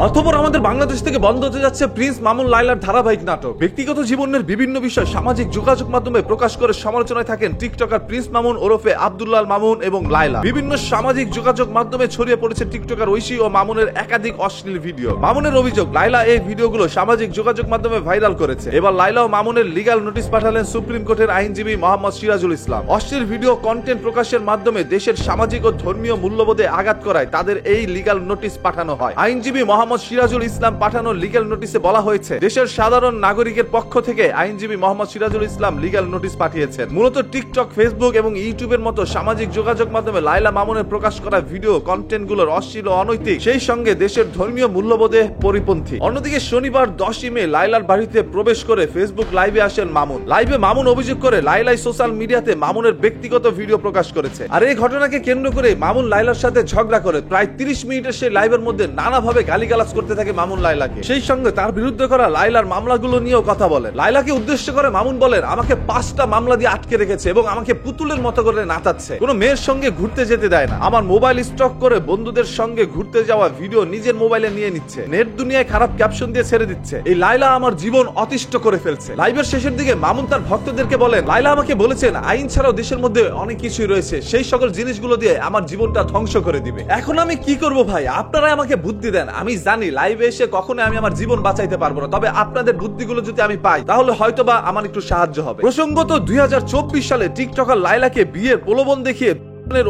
অথবা আমাদের বাংলাদেশ থেকে বন্ধ হতে যাচ্ছে প্রিন্স মামুন লায়লার ধারাবাহিক নাটক। ব্যক্তিগত জীবনের বিভিন্ন বিষয় সামাজিক যোগাযোগ মাধ্যমে প্রকাশ করে সমালোচনায় থাকেন টিকটকার প্রিন্স মামুন ওরফে আব্দুল্লাহ মামুন এবং লায়লা। বিভিন্ন সামাজিক যোগাযোগ মাধ্যমে ছড়িয়ে পড়েছে টিকটকার ঐশী ও মামুনের একাধিক অশ্লীল ভিডিও। মামুনের অভিযোগ, লায়লা এই ভিডিওগুলো সামাজিক যোগাযোগ মাধ্যমে ভাইরাল করেছে। এবার লায়লা ও মামুনের লিগ্যাল নোটিশ পাঠালেন সুপ্রিম কোর্টের আইনজীবী মোহাম্মদ সিরাজুল ইসলাম। অশ্লীল ভিডিও কন্টেন্ট প্রকাশের মাধ্যমে দেশের সামাজিক ও ধর্মীয় মূল্যবোধে আঘাত করায় তাদের এই লিগ্যাল নোটিশ পাঠানো হয়। আইনজীবী মোহাম্মদ সিরাজুল ইসলাম পাঠানো লিগ্যাল নোটিশে বলা হয়েছে, দেশের সাধারণ নাগরিকের পক্ষ থেকে আইনজীবী মোহাম্মদ সিরাজুল ইসলাম লিগ্যাল নোটিশ পাঠিয়েছেন। মূলত টিকটক, ফেসবুক এবং ইউটিউবের মতো সামাজিক যোগাযোগ মাধ্যমে লায়লা মামুনের প্রকাশ করা ভিডিও কন্টেন্টগুলোর অশ্লীল ও অনৈতিক, সেই সঙ্গে দেশের ধর্মীয় মূল্যবোধে পরিপন্থী। অন্যদিকে শনিবার 10ই মে লায়লার বাড়িতে প্রবেশ করে ফেসবুক লাইভে আসেন মামুন। লাইভে মামুন অভিযোগ করে লায়লাই সোশ্যাল মিডিয়াতে মামুনের ব্যক্তিগত ভিডিও প্রকাশ করেছে। আর এই ঘটনাকে কেন্দ্র করে মামুন লায়লার সাথে ঝগড়া করে প্রায় 30 মিনিটের সেই লাইভের মধ্যে নানাভাবে গালিগালাজ করতে থাকে মামুন লায়লাকে। সেই সঙ্গে তার বিরুদ্ধে করা লায়লার মামলাগুলো নিয়েও কথা বলেন। লায়লাকে উদ্দেশ্য করে মামুন বলেন, আমাকে 5টা মামলা দিয়ে আটকে রেখেছে এবং আমাকে পুতুলের মতো করে নাচাচ্ছে, কোনো মেয়ের সঙ্গে ঘুরতে যেতে দেয় না, আমার মোবাইল স্টক করে বন্ধুদের সঙ্গে ঘুরতে যাওয়া ভিডিও নিজের মোবাইলে নিয়ে নিচ্ছে, নেট দুনিয়ায় খারাপ ক্যাপশন দিয়ে ছেড়ে দিচ্ছে। এই লায়লা আমার জীবন অতিষ্ঠ করে ফেলছে। লাইভের শেষের দিকে মামুন তার ভক্তদেরকে বলেন, লায়লা আমাকে বলেছেন আইন ছাড়াও দেশের মধ্যে অনেক কিছুই রয়েছে, সেই সকল জিনিসগুলো দিয়ে আমার জীবনটা ধ্বংস করে দিবে। এখন আমি কি করব ভাই, আপনারা আমাকে বুদ্ধি দেন। আমি জানি লাইভে এসে কখনো আমি আমার জীবন বাঁচাইতে পারবো না, তবে আপনাদের বুদ্ধিগুলো যদি আমি পাই তাহলে হয়তোবা আমার একটু সাহায্য হবে। প্রসঙ্গত 2024 সালে টিকটকার লায়লাকে বিয়ের প্রলোভন দেখিয়ে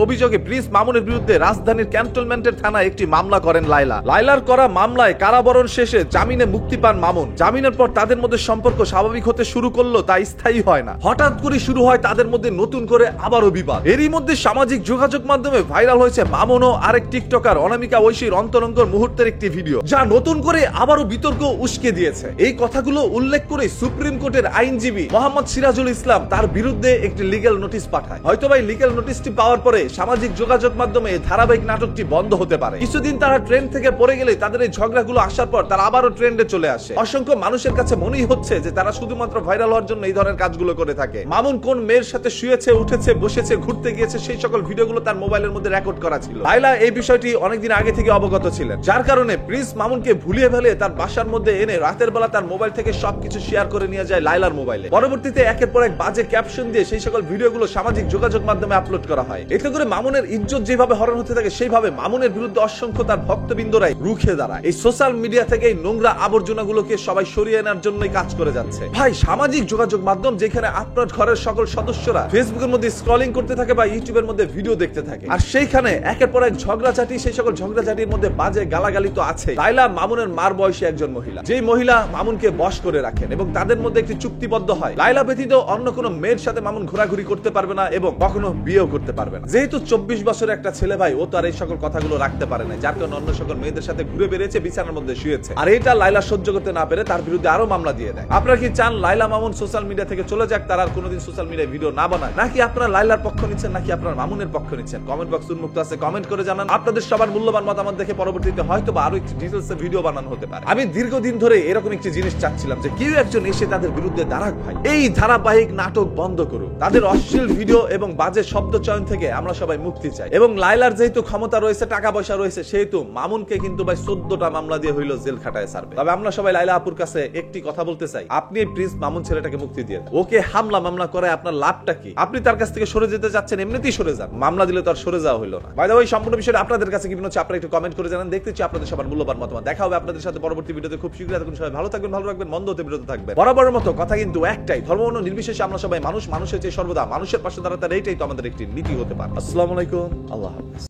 অভিযোগে প্রিন্স মামুনের বিরুদ্ধে রাজধানীর ক্যান্টনমেন্টের থানায় একটি মামলা করেন লায়লা। লায়লার করা মামলায় কারাবরণ শেষে জামিনে মুক্তি পান মামুন। জামিনের পর তাদের মধ্যে সম্পর্ক স্বাভাবিক হতে শুরু করলেও তা স্থায়ী হয় না। হঠাৎ করে শুরু হয় তাদের মধ্যে নতুন করে আবারও বিবাদ। এরই মধ্যে সামাজিক যোগাযোগ মাধ্যমে ভাইরাল হয়েছে মামুন ও আরেক টিকটকার অনামিকা ঐশীর অন্তরঙ্গর মুহূর্তের একটি ভিডিও, যা নতুন করে আবারও বিতর্ক উস্কে দিয়েছে। এই কথাগুলো উল্লেখ করে সুপ্রিম কোর্টের আইনজীবী মোহাম্মদ সিরাজুল ইসলাম তার বিরুদ্ধে একটি লিগ্যাল নোটিশ পাঠায়। হয়তোবা এই লিগ্যাল নোটিশটি পাওয়ার পরে সামাজিক যোগাযোগ মাধ্যমে ধারাবাহিক নাটকটি বন্ধ হতে পারে। কিছুদিন তারা ট্রেন্ড থেকে পড়ে গেলে তাদের এই ঝগড়াগুলো আসার পর তারা আবারও ট্রেন্ডে চলে আসে। অসংখ্য মানুষের কাছে মনেই হচ্ছে যে তারা শুধুমাত্র ভাইরাল হওয়ার জন্য এই ধরনের কাজগুলো করে থাকে। মামুন কোন মেয়ের সাথে শুয়েছে, উঠেছে, বসেছে, ঘুরতে গিয়েছে, সেই সকল ভিডিওগুলো তার মোবাইলের মধ্যে রেকর্ড করা ছিল। লায়লা এই বিষয়টি অনেকদিন আগে থেকে অবগত ছিলেন, যার কারণে প্রিন্স মামুনকে ভুলিয়ে ফেলে তার বাসার মধ্যে এনে রাতের বেলা তার মোবাইল থেকে সবকিছু শেয়ার করে নিয়ে যায় লায়লার মোবাইলে। পরবর্তীতে একের পর এক বাজে ক্যাপশন দিয়ে সেই সকল ভিডিওগুলো সামাজিক যোগাযোগ মাধ্যমে আপলোড করা হয়। এতে করে মামুনের ইজ্জত যেভাবে হরণ হতে থাকে, সেইভাবে মামুনের বিরুদ্ধে অসংখ্য তার ভক্তবৃন্দরাই রুখে দাঁড়ায়। এই সোশ্যাল মিডিয়া থেকে এই নোংরা আবর্জনাগুলোকে সবাই সরিয়ে আনার জন্যই কাজ করে যাচ্ছে। ভাই, সামাজিক যোগাযোগ মাধ্যম যেখানে আপনার ঘরের সকল সদস্যরা ফেসবুকের মধ্যে স্ক্রলিং করতে থাকে বা ইউটিউবের মধ্যে ভিডিও দেখতে থাকে, আর সেইখানে একের পর এক ঝগড়াঝাটি, সেই সকল ঝগড়াঝাটির মধ্যে বাজে গালাগালি তো আছে। লায়লা মামুনের মার বয়সী একজন মহিলা, যেই মহিলা মামুনকে বশ করে রাখেন এবং তাদের মধ্যে একটি চুক্তিবদ্ধ হয়, লায়লা ব্যতীত অন্য কোনো মেয়ের সাথে মামুন ঘোরাঘুরি করতে পারবে না এবং কখনো বিয়েও করতে পারবে না। যেহেতু 24 বছরের একটা ছেলে ভাই, ও তো আর এই সকল কথাগুলো রাখতে পারে না, যার কারণে অন্য সকল মেয়েদের সাথে ঘুরে বেরিয়েছে, বিছানার মধ্যে শুয়েছে। আর এটা লায়লা সহ্য করতে না পেরে তার বিরুদ্ধে আরো মামলা দিয়ে দেয়। আপনারা কি চান লায়লা মামুন সোশ্যাল মিডিয়া থেকে চলে যাক, তারা আর কোনোদিন সোশ্যাল মিডিয়ায় ভিডিও না বানায়, নাকি আপনারা লায়লার পক্ষ নিচ্ছেন, নাকি আপনারা মামুনের পক্ষ নিচ্ছেন? কমেন্ট বক্স উন্মুক্ত আছে, কমেন্ট করে জানান। আপনাদের সবার মূল্যবান মতামত দেখে পরবর্তীতে হয়তো বা আরো একটি ডিটেইলসে ভিডিও বানানো হতে পারে। আমি দীর্ঘদিন ধরে এরকম একটি জিনিস চাচ্ছিলাম যে কেউ একজন এসে তাদের বিরুদ্ধে দাঁড়াক ভাই, এই ধারাবাহিক নাটক বন্ধ করুক। তাদের অশ্লীল ভিডিও এবং বাজে শব্দ চয়ন থেকে আমরা সবাই মুক্তি চাই। এবং লায়লার যেহেতু ক্ষমতা রয়েছে, টাকা পয়সা রয়েছে, সেহেতু মামুনকে কিন্তু ভাই 14টা মামলা দিয়ে হইলো জেল খাটায় ছাড়বে। তবে আমরা সবাই লায়লা আপুর কাছে একটি কথা বলতে চাই, আপনি এই প্রিন্স মামুন ছেলেটাকে মুক্তি দিয়ে দেন। ওকে হামলা মামলা করে আপনার লাভটা কি? আপনি তার কাছ থেকে সরে যেতে যাচ্ছেন, এমনিতেই সরে যান, মামলা দিলে তো আর সরে যাওয়া হইলো না। বাই দ্য ওয়ে, সম্পূর্ণ বিষয়টা আপনাদের কাছে কি মনে হচ্ছে আপনারা একটু কমেন্ট করে জানান। দেখতে চাই আপনাদের সবার মূল্যবান মতামত। দেখা হবে আপনাদের সাথে পরবর্তী ভিডিওতে খুব শীঘ্রই। ততক্ষণ সবাই ভালো থাকবেন, ভালো রাখবেন, মন্দ হতে বিরত থাকবেন। বরাবরের মতো কথা কিন্তু একটাই, ধর্ম বর্ণ নির্বিশেষে আমরা সবাই মানুষ, মানুষের চেয়ে সর্বদা মানুষের পাশে দাঁড়াতে, এইটাই তো আমাদের একটি নীতি হতে পারে। আসসালামু আলাইকুম, আল্লাহ হাফেজ।